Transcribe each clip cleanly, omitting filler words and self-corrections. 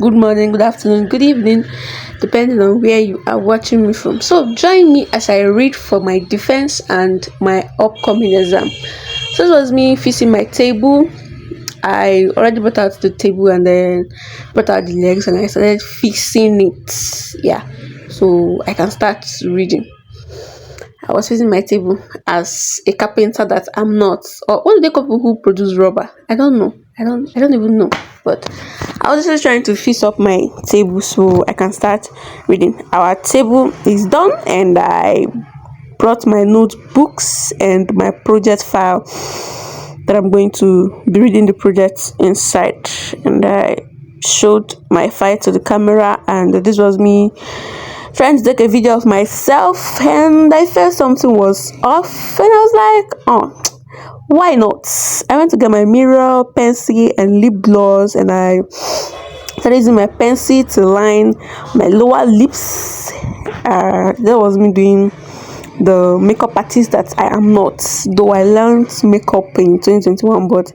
good morning, good afternoon, good evening, depending on where you are watching me from. So join me as I read for my defense and my upcoming exam. So this was me fixing my table. I already brought out the table and then brought out the legs and I started fixing it. Yeah, so I can start reading. I was fixing my table as a carpenter that I'm not. Or what do they call people who produce rubber? I don't know. I don't even know. But I was just trying to fix up my table so I can start reading. Our table is done and I brought my notebooks and my project file that I'm going to be reading the project inside. And I showed my file to the camera, and this was me trying to take a video of myself, and I felt something was off and I was like, oh, why not? I went to get my mirror, pencil and lip gloss, and I started using my pencil to line my lower lips. That was me doing the makeup artist that I am not, though I learned makeup in 2021, but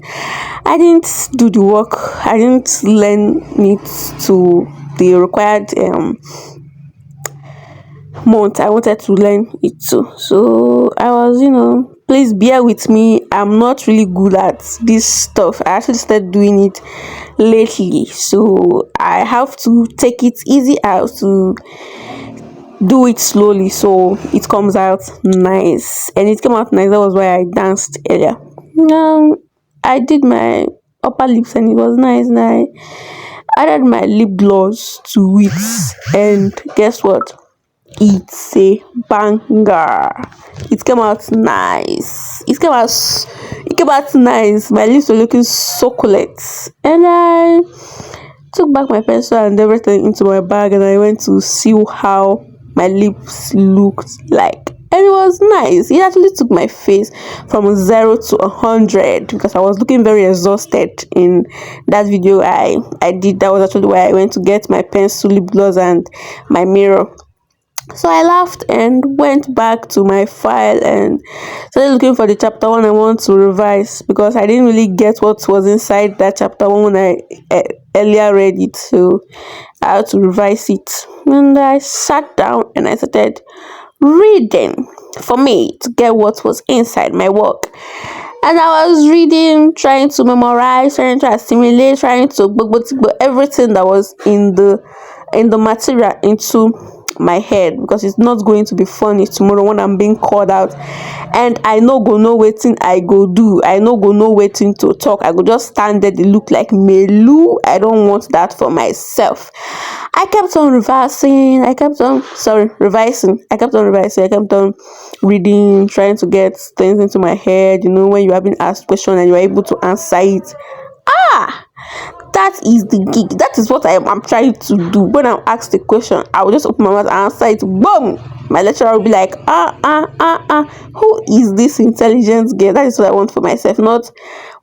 I didn't do the work. I didn't learn it to the required month. I wanted to learn it too, so I was, please bear with me. I'm not really good at this stuff. I actually started doing it lately, so I have to take it easy. I have to do it slowly so it comes out nice, and it came out nice. That was why I danced earlier. I did my upper lips and it was nice, and I added my lip gloss to it, and guess what? It's a banger. It came out nice. It came out nice. My lips were looking succulent, and I took back my pencil and everything into my bag, and I went to see how my lips looked like, and it was nice. It actually took my face from 0 to 100 because I was looking very exhausted in that video I did. That was actually why I went to get my pencil, lip gloss and my mirror. So I laughed and went back to my file and started looking for the chapter 1 I want to revise, because I didn't really get what was inside that chapter 1 when I earlier read it, so I had to revise it. And I sat down and I started reading for me to get what was inside my work. And I was reading, trying to memorize, trying to assimilate, trying to put everything that was in the material into my head, because it's not going to be funny tomorrow when I'm being called out and I no go know waiting I go do. I no go know waiting to talk. I go just stand there, they look like melu. I don't want that for myself. I kept on revising. I kept on reading, trying to get things into my head. When you have been asked question and you're able to answer it. That is the gig. That is what I'm trying to do. When I'm asked the question, I will just open my mouth and answer it. Boom! My lecturer will be like, who is this intelligent girl? That is what I want for myself, not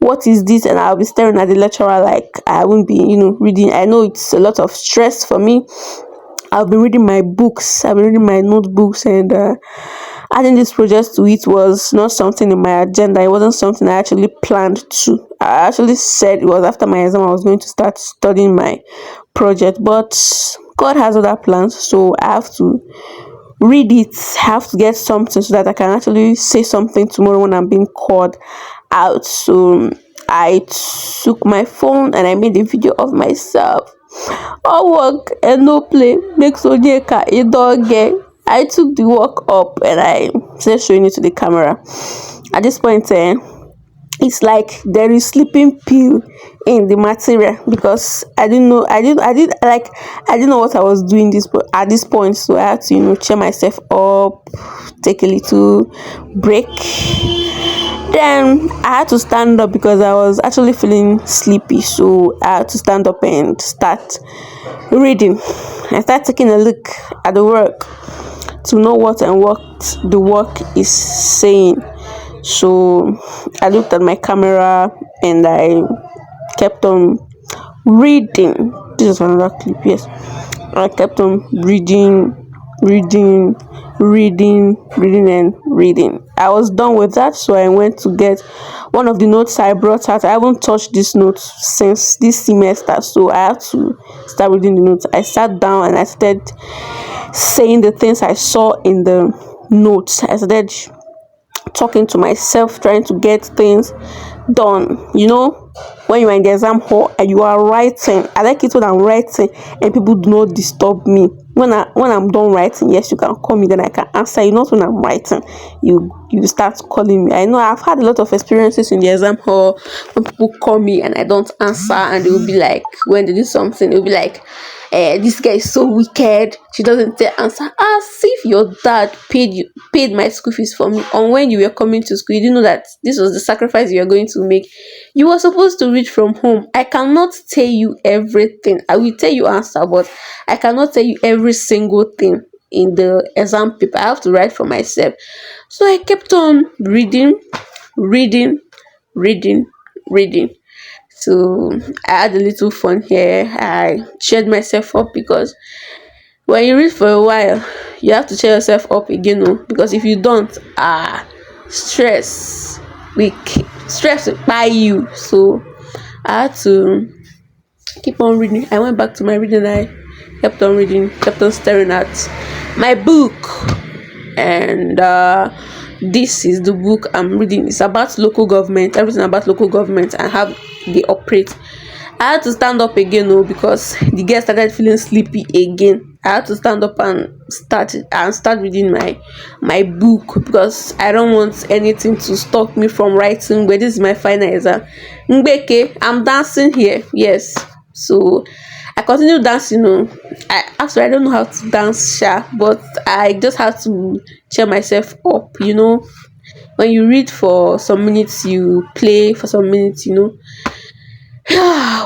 what is this? And I'll be staring at the lecturer like I won't be, reading. I know it's a lot of stress for me. I'll be reading my books. I'll be reading my notebooks, and adding this project to it was not something in my agenda. It wasn't something I actually planned to. I actually said it was after my exam I was going to start studying my project, but God has other plans, so I have to read it. I have to get something so that I can actually say something tomorrow when I'm being called out. So I took my phone and I made a video of myself. All work and no play makes Onyeka a dog game. I took the work up and I started showing it to the camera. At this point, it's like there is sleeping pill in the material, because I didn't know what I was doing at this point. So I had to cheer myself up, take a little break. Then I had to stand up because I was actually feeling sleepy, so I had to stand up and start reading. I started taking a look at the work to know what the work is saying. So I looked at my camera and I kept on reading. This is another clip, yes. I kept on reading and reading. I was done with that, so I went to get one of the notes I brought out. I haven't touched this note since this semester, so I had to start reading the notes. I sat down and I started saying the things I saw in the notes. I started talking to myself, trying to get things done. When you're in the exam hall and you are writing, I like it when I'm writing and people do not disturb me. When I'm done writing, yes, you can call me, then I can answer you. Not when I'm writing, you start calling me. I know I've had a lot of experiences in the exam hall when people call me and I don't answer, and they will be like, when they do something, they'll be like, this guy is so wicked, she doesn't answer. As if your dad paid my school fees for me, and when you were coming to school you didn't know that this was the sacrifice you were going to make. You were supposed to read from home. I cannot tell you everything. I will tell you answer, but I cannot tell you every single thing in the exam paper. I have to write for myself. So I kept on reading, reading, reading, reading. So I had a little fun here. I cheered myself up, because when you read for a while, you have to cheer yourself up again. No, because if you don't, stress weak, stress will buy you. So I had to keep on reading. I went back to my reading. I kept on reading, kept on staring at my book, and this is the book I'm reading. It's about local government, everything about local government and how they operate. I had to stand up again, because the girl started feeling sleepy again. I had to stand up and start reading my book, because I don't want anything to stop me from writing. But this is my final exam. Ngbeke, I'm dancing here. Yes. So I continue dancing. I don't know how to dance, but I just have to cheer myself up. When you read for some minutes, you play for some minutes.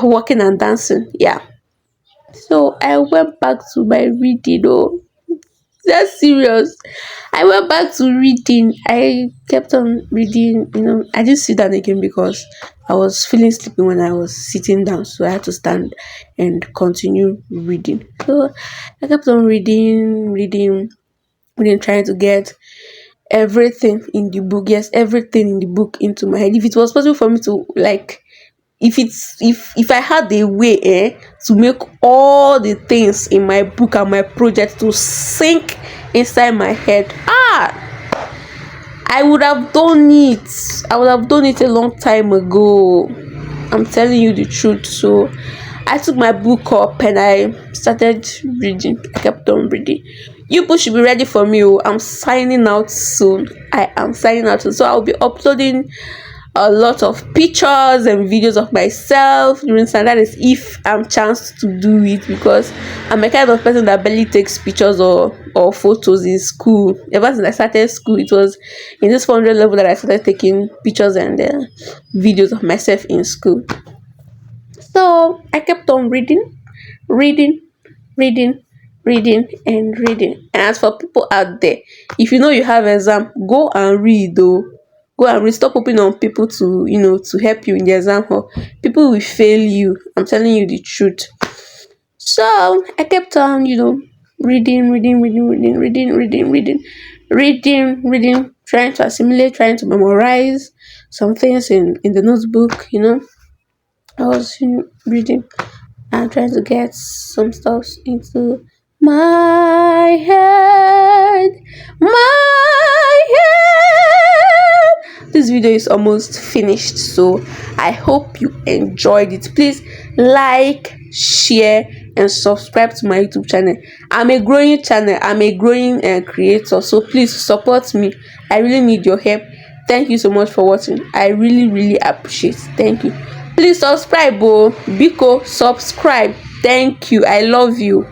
Walking and dancing. Yeah. So I went back to my reading. That's serious. I went back to reading. I kept on reading. I didn't sit down again because I was feeling sleepy when I was sitting down. So I had to stand and continue reading. So I kept on reading, reading, reading, trying to get everything in the book. Yes, everything in the book into my head. If it was possible for me to, like, if I had a way to make all the things in my book and my project to sink inside my head, I would have done it. I would have done it a long time ago. I'm telling you the truth. So I took my book up and I started reading. I kept on reading. You people should be ready for me. I'm signing out soon. I am signing out soon. So I'll be uploading a lot of pictures and videos of myself during Sunday. That is if I'm chanced to do it, because I'm a kind of person that barely takes pictures or photos in school. Ever since I started school, it was in this 400 level that I started taking pictures and videos of myself in school. So I kept on reading, reading, reading, reading, and reading. And as for people out there, if you know you have exam, go and read. Go and read. Stop hoping on people to help you in the exam hall. People will fail you. I'm telling you the truth. So I kept on, reading, reading, reading, reading, reading, reading, reading, reading, reading, trying to assimilate, trying to memorize some things in the notebook. I was reading and trying to get some stuff into my head, my head. This video is almost finished, so I hope you enjoyed it. Please like, share, and subscribe to my YouTube channel. I'm a growing channel. I'm a growing creator, so please support me. I really need your help. Thank you so much for watching. I really, really appreciate it. Thank you. Please subscribe, Biko. Subscribe. Thank you. I love you.